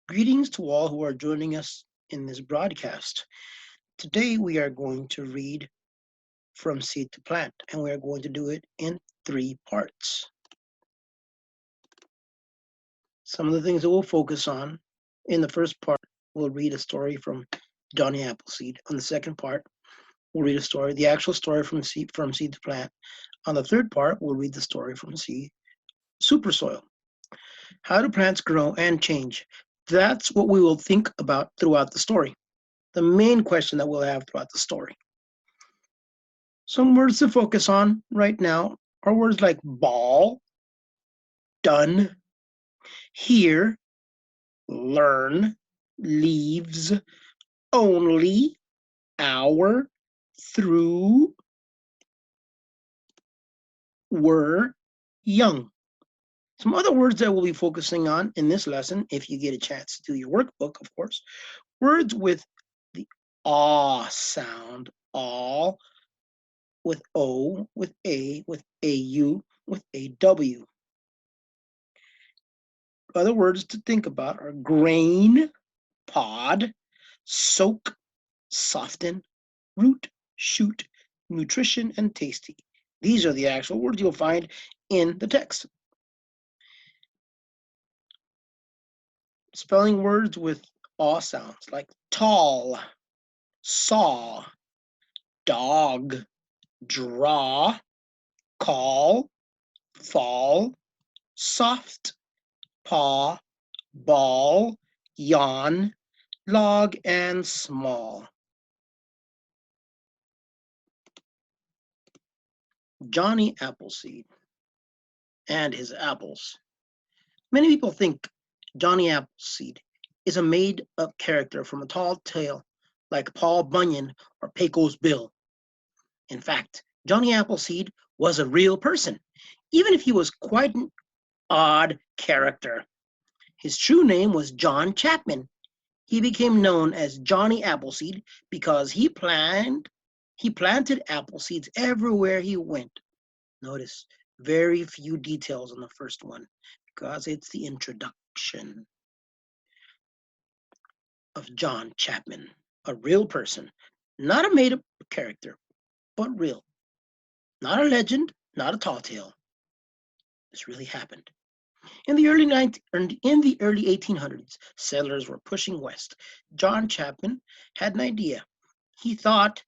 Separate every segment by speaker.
Speaker 1: Greetings to all who are joining us in this broadcast. Today we are going to read From Seed to Plant, and we are going to do it in three parts. Some of the things that we'll focus on in the first part, we'll read a story from Johnny Appleseed. On the second part, we'll read a story, the actual story from seed to plant. On the third part, we'll read the story from seed super soil. How do plants grow and change? That's what we will think about throughout the story. The main question that we'll have throughout the story. Some words to focus on right now are words like ball, done, here, learn, leaves, only, hour, through, were, young. Some other words that we'll be focusing on in this lesson, if you get a chance to do your workbook, of course, words with the aw sound, all, with O, with A, with AU, with AW. Other words to think about are grain, pod, soak, soften, root, shoot, nutrition, and tasty. These are the actual words you'll find in the text. Spelling words with aw sounds like tall, saw, dog, draw, call, fall, soft, paw, ball, yawn, log, and small. Johnny Appleseed and his apples. Many people think Johnny Appleseed is a made-up character from a tall tale like Paul Bunyan or Pecos Bill. In fact, Johnny Appleseed was a real person, even if he was quite an odd character. His true name was John Chapman. He became known as Johnny Appleseed because he planted apple seeds everywhere he went. Notice very few details on the first one because it's the introduction of John Chapman, a real person, not a made-up character, but real. Not a legend, not a tall tale. This really happened. In the early 1800s, settlers were pushing west. John Chapman had an idea. He thought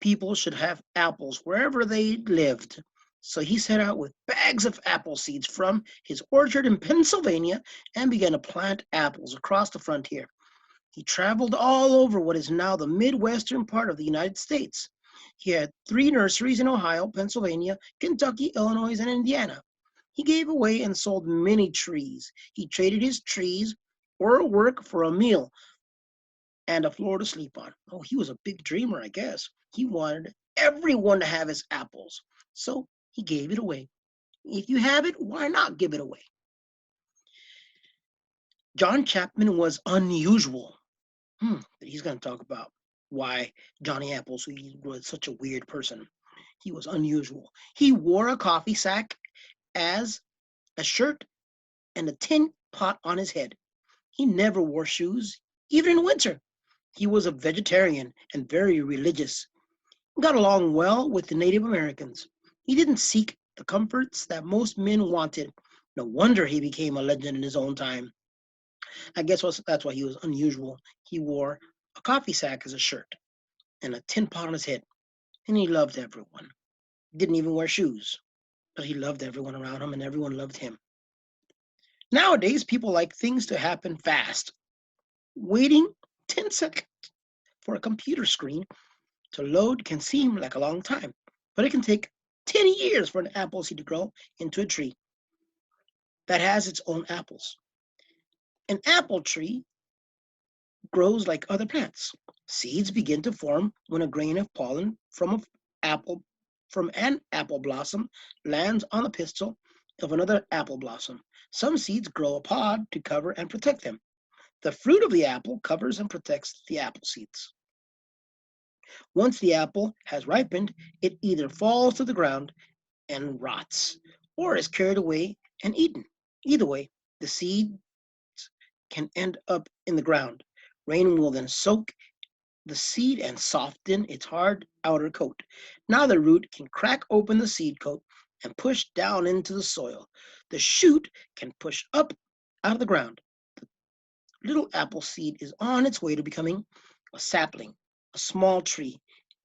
Speaker 1: people should have apples wherever they lived. So he set out with bags of apple seeds from his orchard in Pennsylvania and began to plant apples across the frontier. He traveled all over what is now the Midwestern part of the United States. He had 3 nurseries in Ohio, Pennsylvania, Kentucky, Illinois, and Indiana. He gave away and sold many trees. He traded his trees or work for a meal and a floor to sleep on. Oh, he was a big dreamer, I guess. He wanted everyone to have his apples, so he gave it away. If you have it, why not give it away? John Chapman was unusual. He's going to talk about why Johnny Appleseed was such a weird person. He was unusual. He wore a coffee sack as a shirt and a tin pot on his head. He never wore shoes, even in winter. He was a vegetarian and very religious. He got along well with the Native Americans. He didn't seek the comforts that most men wanted. No wonder he became a legend in his own time. I guess that's why he was unusual. He wore a coffee sack as a shirt and a tin pot on his head, and he loved everyone. He didn't even wear shoes, but he loved everyone around him, and everyone loved him. Nowadays, people like things to happen fast. Waiting 10 seconds for a computer screen to load can seem like a long time, but it can take 10 years for an apple seed to grow into a tree that has its own apples. An apple tree grows like other plants. Seeds begin to form when a grain of pollen from an apple blossom lands on the pistil of another apple blossom. Some seeds grow a pod to cover and protect them. The fruit of the apple covers and protects the apple seeds. Once the apple has ripened, it either falls to the ground and rots or is carried away and eaten. Either way, the seeds can end up in the ground. Rain will then soak the seed and soften its hard outer coat. Now the root can crack open the seed coat and push down into the soil. The shoot can push up out of the ground. The little apple seed is on its way to becoming a sapling, a small tree.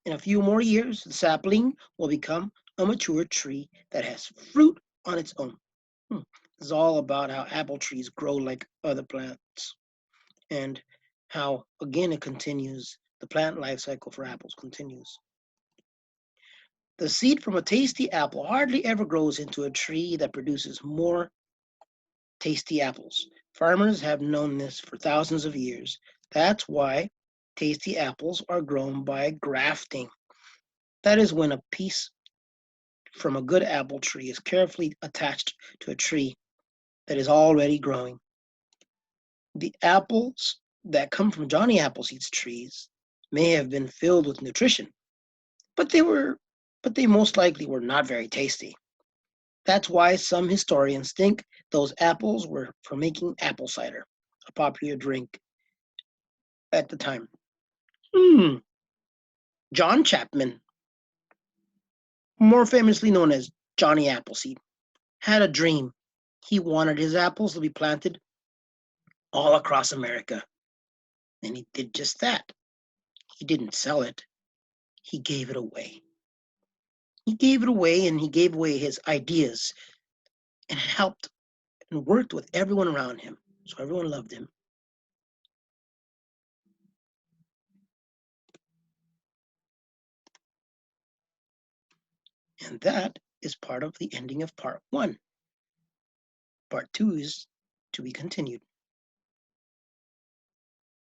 Speaker 1: In a few more years, the sapling will become a mature tree that has fruit on its own. Hmm. This is all about how apple trees grow like other plants and how, again, it continues. The plant life cycle for apples continues. The seed from a tasty apple hardly ever grows into a tree that produces more tasty apples. Farmers have known this for thousands of years. That's why tasty apples are grown by grafting. That is when a piece from a good apple tree is carefully attached to a tree that is already growing. The apples that come from Johnny Appleseed's trees may have been filled with nutrition, but they most likely were not very tasty. That's why some historians think those apples were for making apple cider, a popular drink at the time. Hmm. John Chapman, more famously known as Johnny Appleseed, had a dream. He wanted his apples to be planted all across America, and he did just that. He didn't sell it, he gave it away. He gave it away and he gave away his ideas and helped and worked with everyone around him. So everyone loved him. And that is part of the ending of part one. Part two is to be continued.